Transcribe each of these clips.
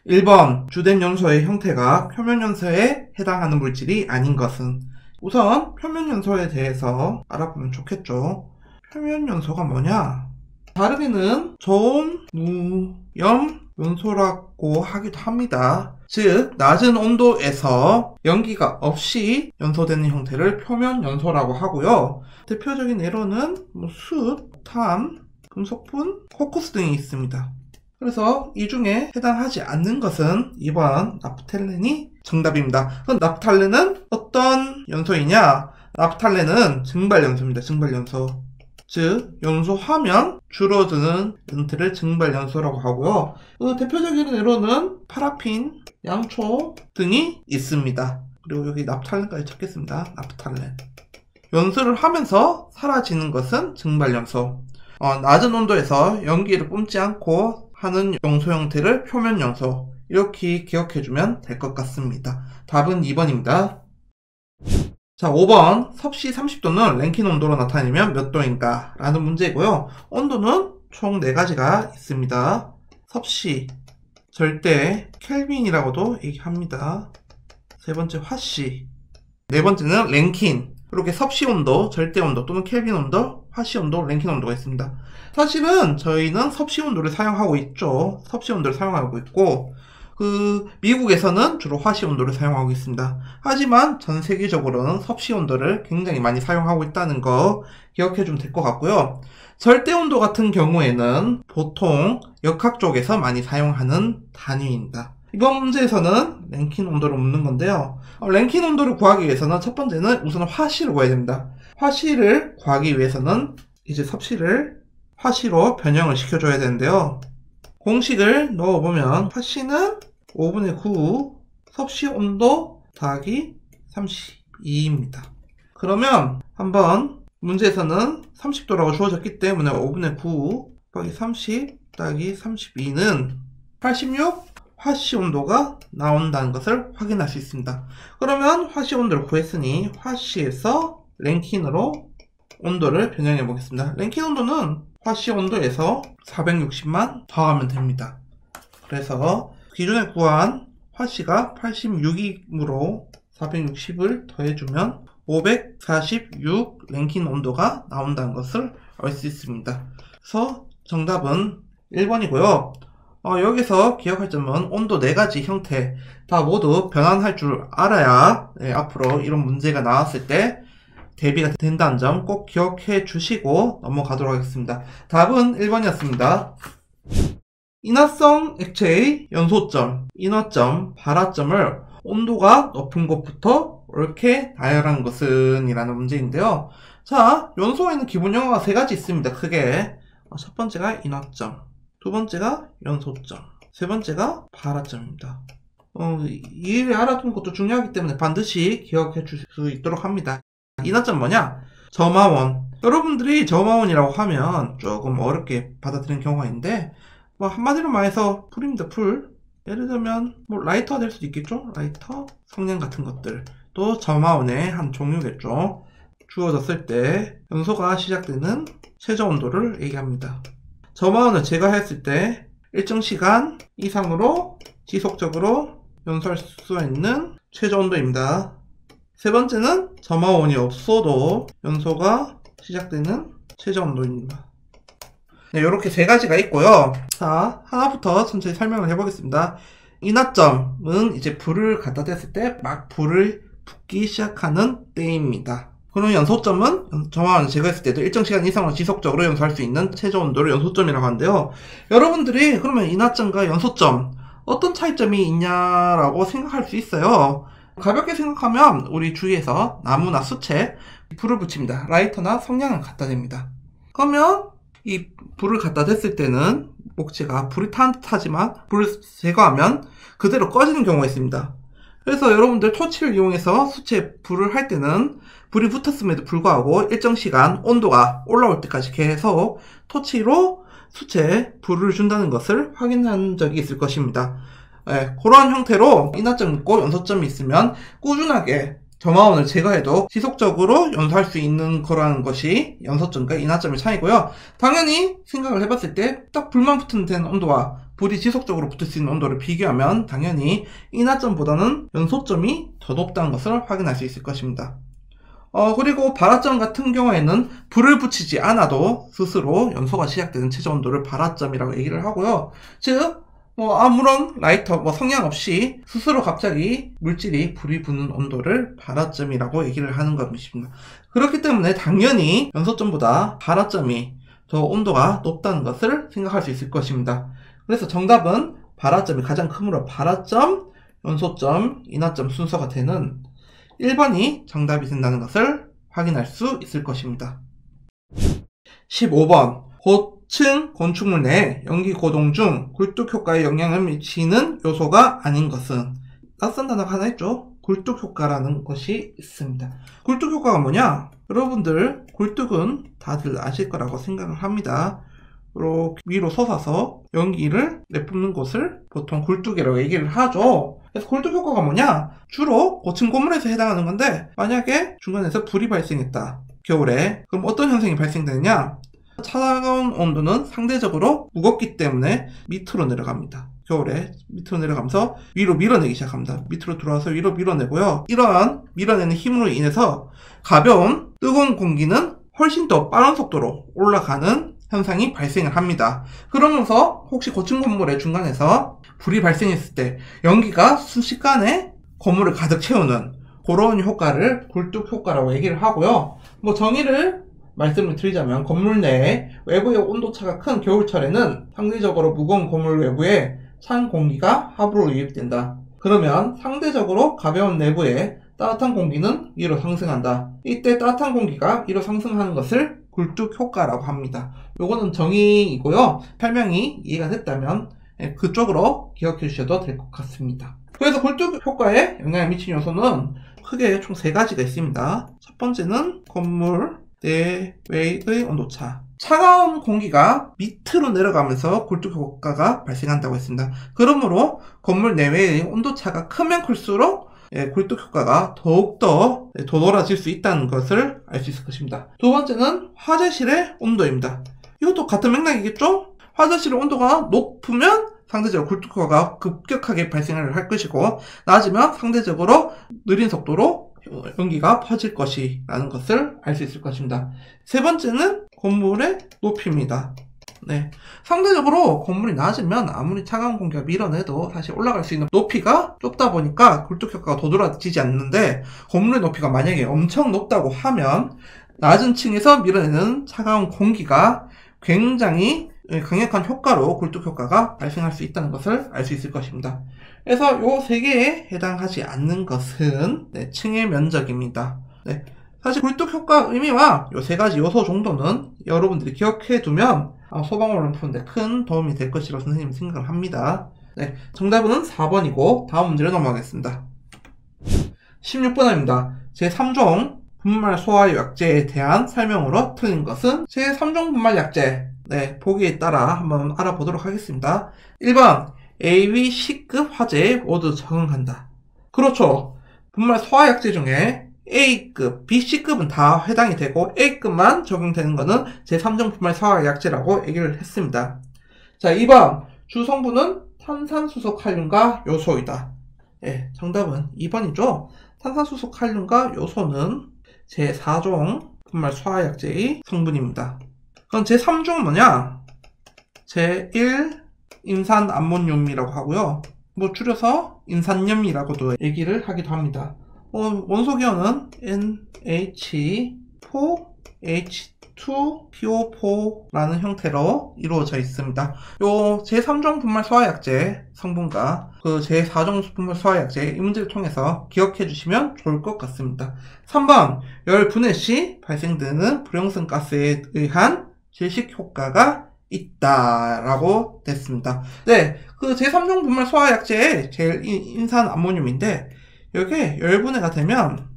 1번 주된 연소의 형태가 표면 연소에 해당하는 물질이 아닌 것은. 우선 표면 연소에 대해서 알아보면 좋겠죠. 표면 연소가 뭐냐? 다르게는 저온, 무염 연소라고 하기도 합니다. 즉 낮은 온도에서 연기가 없이 연소되는 형태를 표면 연소라고 하고요. 대표적인 예로는 숯, 탄, 금속분, 코크스 등이 있습니다. 그래서 이 중에 해당하지 않는 것은 2번 나프탈렌이 정답입니다. 그럼 나프탈렌은 어떤 연소이냐? 나프탈렌은 증발연소입니다. 증발연소. 즉 연소하면 줄어드는 형태를 증발연소라고 하고요. 대표적인 예로는 파라핀, 양초 등이 있습니다. 그리고 여기 나프탈렌까지 찾겠습니다. 나프탈렌. 연소를 하면서 사라지는 것은 증발연소. 낮은 온도에서 연기를 뿜지 않고 하는 연소 형태를 표면 연소. 이렇게 기억해주면 될 것 같습니다. 답은 2번입니다. 자, 5번 섭씨 30도는 랭킨 온도로 나타내면 몇 도인가? 라는 문제고요. 온도는 총 4가지가 있습니다. 섭씨, 절대, 켈빈이라고도 얘기합니다. 세 번째 화씨, 네 번째는 랭킨. 이렇게 섭씨 온도, 절대 온도 또는 켈빈 온도, 화씨 온도, 랭킨 온도가 있습니다. 사실은 저희는 섭씨 온도를 사용하고 있죠. 섭씨 온도를 사용하고 있고 미국에서는 주로 화씨 온도를 사용하고 있습니다. 하지만 전 세계적으로는 섭씨 온도를 굉장히 많이 사용하고 있다는 거 기억해주면 될 것 같고요. 절대 온도 같은 경우에는 보통 역학 쪽에서 많이 사용하는 단위입니다. 이번 문제에서는 랭킨 온도를 묻는 건데요. 랭킨 온도를 구하기 위해서는 첫 번째는 우선 화씨를 구해야 됩니다. 화씨를 구하기 위해서는 이제 섭씨를 화씨로 변형을 시켜줘야 되는데요. 공식을 넣어보면 화씨는 5분의 9 섭씨 온도 더하기 32입니다. 그러면 한번 문제에서는 30도라고 주어졌기 때문에 5분의 9 더하기 30 더하기 32는 86 화씨 온도가 나온다는 것을 확인할 수 있습니다. 그러면 화씨 온도를 구했으니 화씨에서 랭킨으로 온도를 변형해 보겠습니다. 랭킨 온도는 화씨 온도에서 460만 더하면 됩니다. 그래서 기존에 구한 화씨가 86이므로 460을 더해주면 546 랭킨 온도가 나온다는 것을 알 수 있습니다. 그래서 정답은 1번이고요. 여기서 기억할 점은 온도 4가지 형태 다 모두 변환할 줄 알아야 앞으로 이런 문제가 나왔을 때 대비가 된다는 점 꼭 기억해 주시고 넘어가도록 하겠습니다. 답은 1번이었습니다. 인화성 액체의 연소점, 인화점, 발화점을 온도가 높은 곳부터 옳게 나열한 것은 이라는 문제인데요. 자, 연소에는 기본 용어가 3가지 있습니다. 크게 첫 번째가 인화점, 두 번째가 연소점, 세 번째가 발화점입니다. 이해를 알아두는 것도 중요하기 때문에 반드시 기억해 줄 수 있도록 합니다. 인화점 뭐냐? 점화원. 여러분들이 점화원이라고 하면 조금 어렵게 받아들이는 경우가 있는데 한마디로 말해서 풀입니다. 풀. 예를 들면 라이터가 될 수도 있겠죠? 라이터, 성냥 같은 것들 또 점화원의 한 종류겠죠. 주어졌을 때 연소가 시작되는 최저 온도를 얘기합니다. 점화원을 제거했을 때 일정 시간 이상으로 지속적으로 연소할 수 있는 최저 온도입니다. 세 번째는 점화원이 없어도 연소가 시작되는 최저 온도입니다. 네, 이렇게 3가지가 있고요. 자, 하나부터 천천히 설명을 해보겠습니다. 인화점은 이제 불을 갖다 댔을 때 막 불을 붙기 시작하는 때입니다. 그럼 연소점은 점화원을 제거했을 때도 일정 시간 이상으로 지속적으로 연소할 수 있는 최저 온도를 연소점이라고 하는데요. 여러분들이 그러면 인화점과 연소점 어떤 차이점이 있냐라고 생각할 수 있어요. 가볍게 생각하면 우리 주위에서 나무나 수채 불을 붙입니다. 라이터나 성냥을 갖다 댑니다. 그러면 이 불을 갖다 댔을 때는 목재가 불이 타는 듯 하지만 불을 제거하면 그대로 꺼지는 경우가 있습니다. 그래서 여러분들 토치를 이용해서 수채에 불을 할 때는 불이 붙었음에도 불구하고 일정 시간 온도가 올라올 때까지 계속 토치로 수채에 불을 준다는 것을 확인한 적이 있을 것입니다. 그런 형태로 인화점이 있고 연소점이 있으면 꾸준하게 점화원을 제거해도 지속적으로 연소할 수 있는 거라는 것이 연소점과 인화점의 차이고요. 당연히 생각을 해봤을 때 딱 불만 붙은 데는 온도와 불이 지속적으로 붙을 수 있는 온도를 비교하면 당연히 인화점보다는 연소점이 더 높다는 것을 확인할 수 있을 것입니다. 그리고 발화점 같은 경우에는 불을 붙이지 않아도 스스로 연소가 시작되는 최저 온도를 발화점이라고 얘기를 하고요. 즉, 아무런 라이터, 성냥 없이 스스로 갑자기 물질이 불이 붙는 온도를 발화점이라고 얘기를 하는 것입니다. 그렇기 때문에 당연히 연소점보다 발화점이 더 온도가 높다는 것을 생각할 수 있을 것입니다. 그래서 정답은 발화점이 가장 크므로 발화점, 연소점, 인화점 순서가 되는 1번이 정답이 된다는 것을 확인할 수 있을 것입니다. 15번. 고층 건축물 내 연기 고동 중 굴뚝 효과에 영향을 미치는 요소가 아닌 것은? 낯선 단어가 하나 있죠? 굴뚝 효과라는 것이 있습니다. 굴뚝 효과가 뭐냐? 여러분들 굴뚝은 다들 아실 거라고 생각을 합니다. 이렇게 위로 솟아서 연기를 내뿜는 곳을 보통 굴뚝이라고 얘기를 하죠. 그래서 굴뚝 효과가 뭐냐? 주로 고층 건물에서 해당하는 건데, 만약에 중간에서 불이 발생했다, 겨울에, 그럼 어떤 현상이 발생되느냐? 차가운 온도는 상대적으로 무겁기 때문에 밑으로 내려갑니다. 겨울에 밑으로 내려가면서 위로 밀어내기 시작합니다. 밑으로 들어와서 위로 밀어내고요. 이러한 밀어내는 힘으로 인해서 가벼운 뜨거운 공기는 훨씬 더 빠른 속도로 올라가는 현상이 발생을 합니다. 그러면서 혹시 고층 건물의 중간에서 불이 발생했을 때 연기가 순식간에 건물을 가득 채우는 그런 효과를 굴뚝 효과라고 얘기를 하고요. 정의를 말씀을 드리자면 건물 내 외부의 온도차가 큰 겨울철에는 상대적으로 무거운 건물 외부에 찬 공기가 하부로 유입된다. 그러면 상대적으로 가벼운 내부에 따뜻한 공기는 위로 상승한다. 이때 따뜻한 공기가 위로 상승하는 것을 굴뚝 효과라고 합니다. 요거는 정의이고요. 설명이 이해가 됐다면 그쪽으로 기억해 주셔도 될 것 같습니다. 그래서 굴뚝 효과에 영향을 미치는 요소는 크게 총 3가지가 있습니다. 첫 번째는 건물 내외의 온도차. 차가운 공기가 밑으로 내려가면서 굴뚝 효과가 발생한다고 했습니다. 그러므로 건물 내외의 온도차가 크면 클수록 굴뚝 효과가 더욱더 도드라질 수 있다는 것을 알 수 있을 것입니다. 두 번째는 화재실의 온도입니다. 이것도 같은 맥락이겠죠? 화재실의 온도가 높으면 상대적으로 굴뚝 효과가 급격하게 발생을 할 것이고, 낮으면 상대적으로 느린 속도로 연기가 퍼질 것이라는 것을 알 수 있을 것입니다. 세 번째는 건물의 높이입니다. 상대적으로 건물이 낮으면 아무리 차가운 공기가 밀어내도 사실 올라갈 수 있는 높이가 좁다 보니까 굴뚝 효과가 도드라지지 않는데, 건물의 높이가 만약에 엄청 높다고 하면 낮은 층에서 밀어내는 차가운 공기가 굉장히 강력한 효과로 굴뚝 효과가 발생할 수 있다는 것을 알 수 있을 것입니다. 그래서 요 3개에 해당하지 않는 것은 층의 면적입니다. 사실 굴뚝 효과 의미와 요 3가지 요소 정도는 여러분들이 기억해 두면 소방원을 푸는데 큰 도움이 될 것이라고 선생님은 생각을 합니다. 정답은 4번이고 다음 문제로 넘어가겠습니다. 16번입니다. 제3종 분말 소화 약제에 대한 설명으로 틀린 것은? 제3종 분말 약제, 보기에 따라 한번 알아보도록 하겠습니다. 1번, A, B, C급 화재에 모두 적응한다. 그렇죠. 분말 소화 약제 중에 A급, B, C급은 다 해당이 되고 A급만 적용되는 것은 제3종 분말 소화 약제라고 얘기를 했습니다. 자, 2번, 주 성분은 탄산수소 칼륨과 요소이다. 정답은 2번이죠. 탄산수소 칼륨과 요소는 제4종 분말 소화 약제의 성분입니다. 그럼 제3종은 뭐냐? 제1 인산암모늄이라고 하고요. 줄여서 인산염이라고도 얘기를 하기도 합니다. 원소 기호는 NH4H2PO4라는 형태로 이루어져 있습니다. 요 제3종 분말 소화약제 성분과 그 제4종 분말 소화약제 이 문제를 통해서 기억해 주시면 좋을 것 같습니다. 3번, 열 분해 시 발생되는 불용성 가스에 의한 질식 효과가 있다라고 됐습니다. 그 제3종 분말 소화약제의 제일 인산암모늄인데, 여기에 열분해가 되면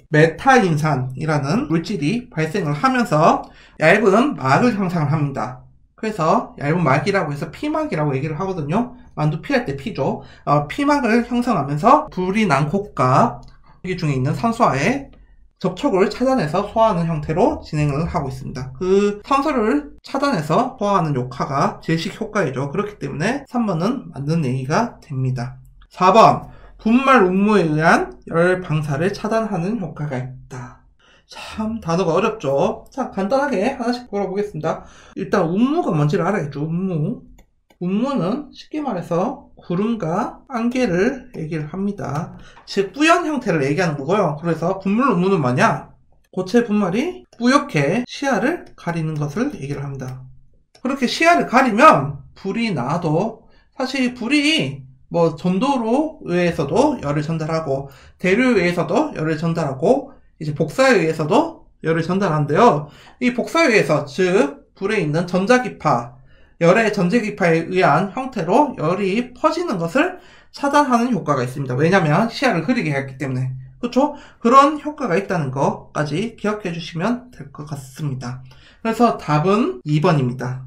메타인산이라는 물질이 발생을 하면서 얇은 막을 형성을 합니다. 그래서 얇은 막이라고 해서 피막이라고 얘기를 하거든요. 만두 피할 때 피죠. 피막을 형성하면서 불이 난 곳과 여기 중에 있는 산소와의 접촉을 차단해서 소화하는 형태로 진행을 하고 있습니다. 그 탄소를 차단해서 소화하는 효과가 질식 효과이죠. 그렇기 때문에 3번은 맞는 얘기가 됩니다. 4번 분말 음모에 의한 열 방사를 차단하는 효과가 있다. 참 단어가 어렵죠. 자, 간단하게 하나씩 풀어보겠습니다. 일단 음모가 뭔지를 알아야겠죠. 음모는 쉽게 말해서 구름과 안개를 얘기를 합니다. 즉 뿌연 형태를 얘기하는 거고요. 그래서 분물 음모는 뭐냐? 고체 분말이 뿌옇게 시야를 가리는 것을 얘기를 합니다. 그렇게 시야를 가리면 불이 나도 사실 불이 뭐 전도로 의해서도 열을 전달하고 대류에 의해서도 열을 전달하고 이제 복사에 의해서도 열을 전달하는데요. 이 복사에 의해서 즉 불에 있는 전자기파 열의 전자기파에 의한 형태로 열이 퍼지는 것을 차단하는 효과가 있습니다. 왜냐하면 시야를 흐리게 했기 때문에. 그렇죠? 그런 효과가 있다는 것까지 기억해 주시면 될 것 같습니다. 그래서 답은 2번입니다.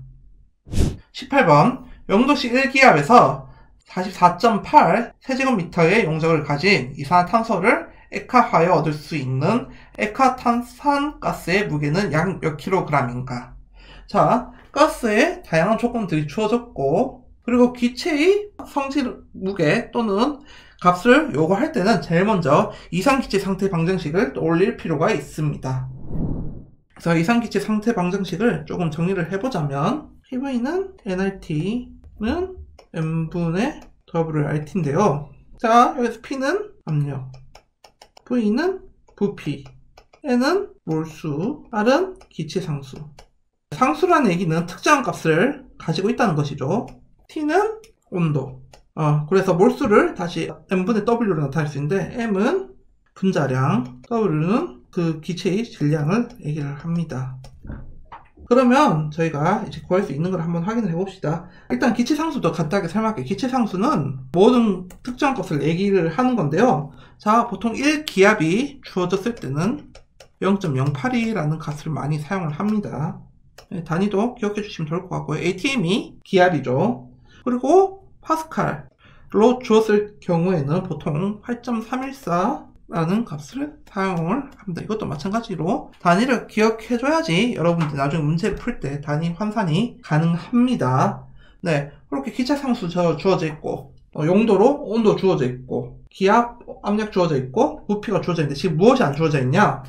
18번 영도시 1기압에서 44.8 세제곱미터의 용적을 가진 이산화탄소를 액화하여 얻을 수 있는 액화탄산가스의 무게는 약 몇 킬로그램인가? 자, 가스에 다양한 조건들이 주어졌고 그리고 기체의 성질 무게 또는 값을 요구할 때는 제일 먼저 이상기체 상태 방정식을 떠올릴 필요가 있습니다. 그래서 이상기체 상태 방정식을 조금 정리를 해보자면 PV는 nRT는 n분의 WRT인데요. 자, 여기서 P는 압력, V는 부피, N은 몰수, R은 기체 상수. 상수라는 얘기는 특정한 값을 가지고 있다는 것이죠. T는 온도. 그래서 몰수를 다시 M분의 W로 나타낼 수 있는데 M은 분자량, W는 그 기체의 질량을 얘기를 합니다. 그러면 저희가 이제 구할 수 있는 걸 한번 확인을 해봅시다. 일단 기체 상수도 간단하게 설명할게요. 기체 상수는 모든 특정한 값을 얘기를 하는 건데요. 자, 보통 1기압이 주어졌을 때는 0.08이라는 값을 많이 사용을 합니다. 단위도 기억해 주시면 좋을 것 같고요. ATM이 기압이죠. 그리고 파스칼로 주었을 경우에는 보통 8.314라는 값을 사용을 합니다. 이것도 마찬가지로 단위를 기억해 줘야지 여러분들이 나중에 문제를 풀 때 단위 환산이 가능합니다. 네, 그렇게 기체 상수 주어져 있고 용도로 온도 주어져 있고 기압, 압력 주어져 있고 부피가 주어져 있는데 지금 무엇이 안 주어져 있냐?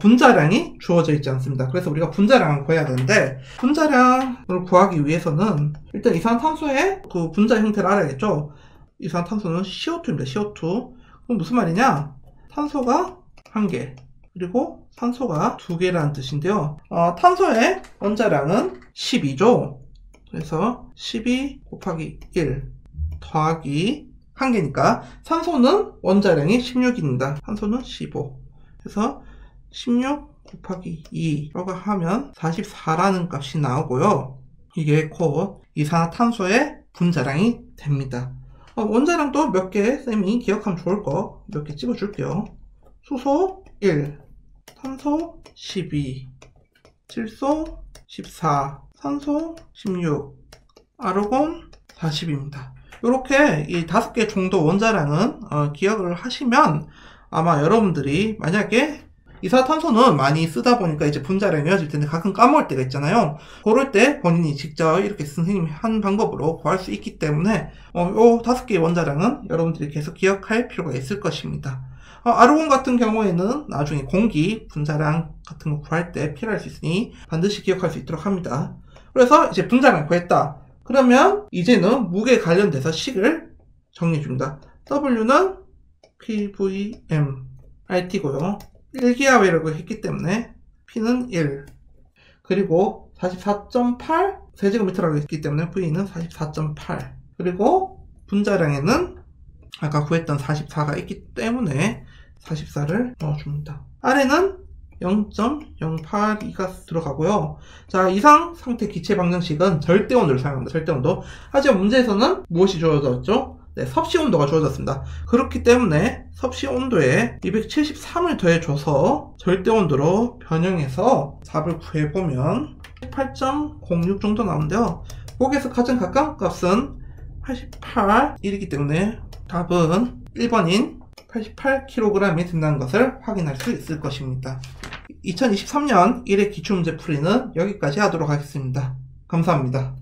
분자량이 주어져 있지 않습니다. 그래서 우리가 분자량을 구해야 되는데 분자량을 구하기 위해서는 일단 이산화탄소의 그 분자 형태를 알아야겠죠. 이산화탄소는 CO2입니다. CO2. 그럼 무슨 말이냐? 탄소가 1개 그리고 산소가 2개라는 뜻인데요. 탄소의 원자량은 12죠. 그래서 12 곱하기 1 더하기 1개니까 산소는 원자량이 16입니다. 산소는 15. 그래서 16 곱하기 2라고 하면 44라는 값이 나오고요. 이게 곧 이산화탄소의 분자량이 됩니다. 원자량도 몇 개 쌤이 기억하면 좋을 거 몇 개 찍어줄게요. 수소 1, 탄소 12, 질소 14, 산소 16, 아르곤 40입니다. 이렇게 이 5개 정도 원자량은 기억을 하시면 아마 여러분들이 만약에 이산화탄소는 많이 쓰다 보니까 이제 분자량이 이어질 텐데 가끔 까먹을 때가 있잖아요. 그럴 때 본인이 직접 이렇게 선생님이 한 방법으로 구할 수 있기 때문에 요 5개의 원자량은 여러분들이 계속 기억할 필요가 있을 것입니다. 아르곤 같은 경우에는 나중에 공기 분자량 같은 거 구할 때 필요할 수 있으니 반드시 기억할 수 있도록 합니다. 그래서 이제 분자량 구했다. 그러면 이제는 무게 관련돼서 식을 정리해 줍니다. W는 PVM RT고요. 1기압이라고 했기 때문에 P는 1 그리고 44.8 세제곱미터라고 했기 때문에 V는 44.8 그리고 분자량에는 아까 구했던 44가 있기 때문에 44를 넣어줍니다. 아래는 0.082가 들어가고요. 자, 이상 상태 기체 방정식은 절대온도를 사용합니다. 절대온도. 하지만 문제에서는 무엇이 주어졌죠? 네, 섭씨 온도가 주어졌습니다. 그렇기 때문에 섭씨 온도에 273을 더해줘서 절대 온도로 변형해서 답을 구해보면 8.06 정도 나오는데요. 거기에서 가장 가까운 값은 88이기 때문에 답은 1번인 88kg이 된다는 것을 확인할 수 있을 것입니다. 2023년 1회 기출문제 풀이는 여기까지 하도록 하겠습니다. 감사합니다.